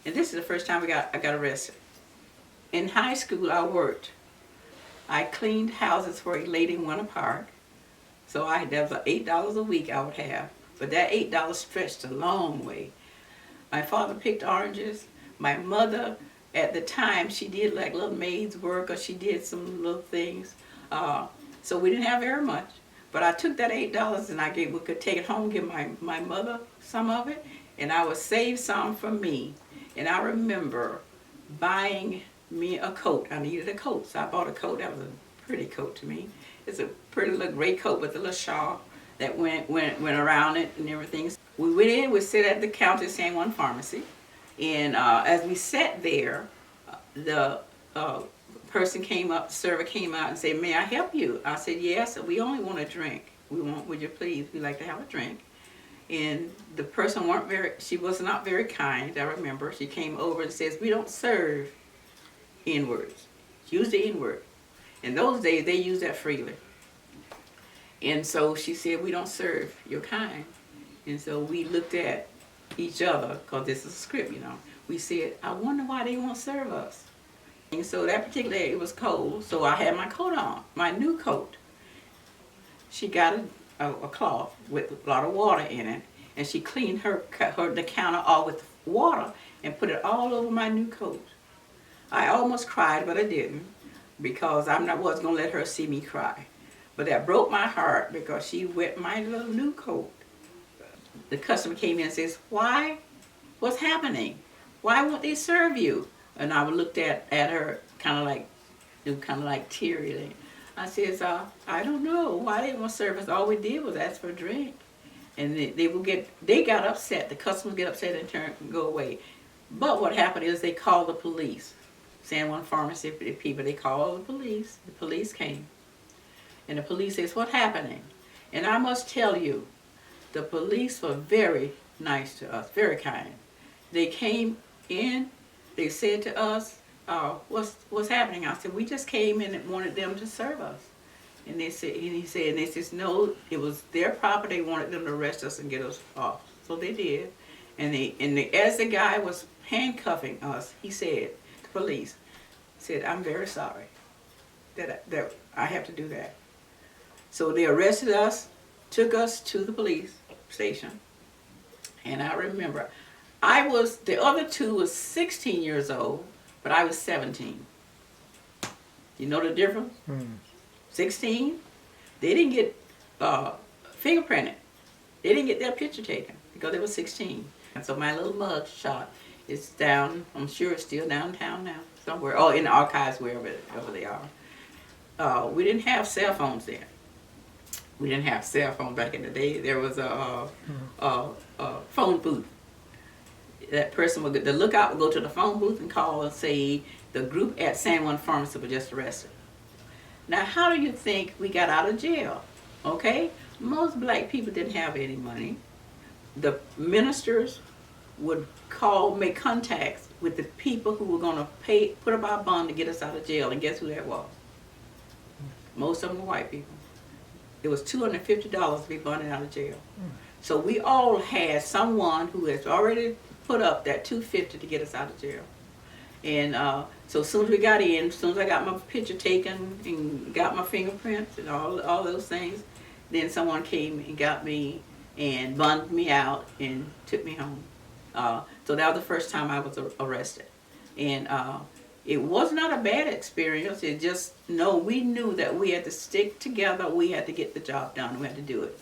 And this is the first time I got arrested. In high school, I worked. I cleaned houses for a lady in Winter Park. So that was $8 a week I would have. But that $8 stretched a long way. My father picked oranges. My mother, at the time, she did like little maid's work, or she did some little things. So we didn't have very much. But I took that $8 and we could take it home, give my mother some of it, and I would save some for me. And I remember buying me a coat. I needed a coat, so I bought a coat. That was a pretty coat to me. It's a pretty little gray coat with a little shawl that went around it and everything. We went in, we sit at the counter at San Juan Pharmacy, and as we sat there, the person came up, the server came out and said, "May I help you?" I said, "Yes, we only want a drink. Would you please, we'd like to have a drink." And the person she was not very kind, I remember. She came over and says, "We don't serve N-words." She used the N-word. In those days, they used that freely. And so she said, "We don't serve your kind." And so we looked at each other, because this is a script, you know. We said, "I wonder why they won't serve us." And so that particular day, it was cold, so I had my coat on, my new coat. She got a cloth with a lot of water in it, and she cleaned the counter all with water and put it all over my new coat. I almost cried, but I didn't, because I wasn't going to let her see me cry. But that broke my heart, because she wet my little new coat. The customer came in and says, "Why? What's happening? Why won't they serve you?" And I looked at her kind of like teary. I says, "I don't know why they won't serve us. All we did was ask for a drink." And they got upset. The customers get upset and go away. But what happened is they called the police. San Juan Pharmacy people, they called the police. The police came. And the police says, "What's happening?" And I must tell you, the police were very nice to us, very kind. They came in, they said to us, what's happening?" I said, "We just came in and wanted them to serve us." And they said, "No, it was their property. They wanted them to arrest us and get us off." So they did. And as the guy was handcuffing us, he said, the police said, "I'm very sorry that I have to do that." So they arrested us, took us to the police station. And I remember, the other two was 16 years old, but I was 17. You know the difference? 16, they didn't get fingerprinted. They didn't get their picture taken because they were 16. And so my little mug shot is down, I'm sure it's still downtown now, somewhere. Oh, in the archives, wherever they are. We didn't have cell phones then. We didn't have cell phone back in the day. There was a phone booth. That person the lookout would go to the phone booth and call and say, "The group at San Juan Pharmacy was just arrested." Now, how do you think we got out of jail? Okay? Most black people didn't have any money. The ministers would make contacts with the people who were going to put up our bond to get us out of jail. And guess who that was? Most of them were white people. It was $250 to be bonded out of jail. So we all had someone who has already put up that $250 to get us out of jail. And so as soon as we got in, as soon as I got my picture taken and got my fingerprints and all those things, then someone came and got me and bonded me out and took me home. So that was the first time I was arrested. And it was not a bad experience. It just, no, we knew that we had to stick together. We had to get the job done. We had to do it.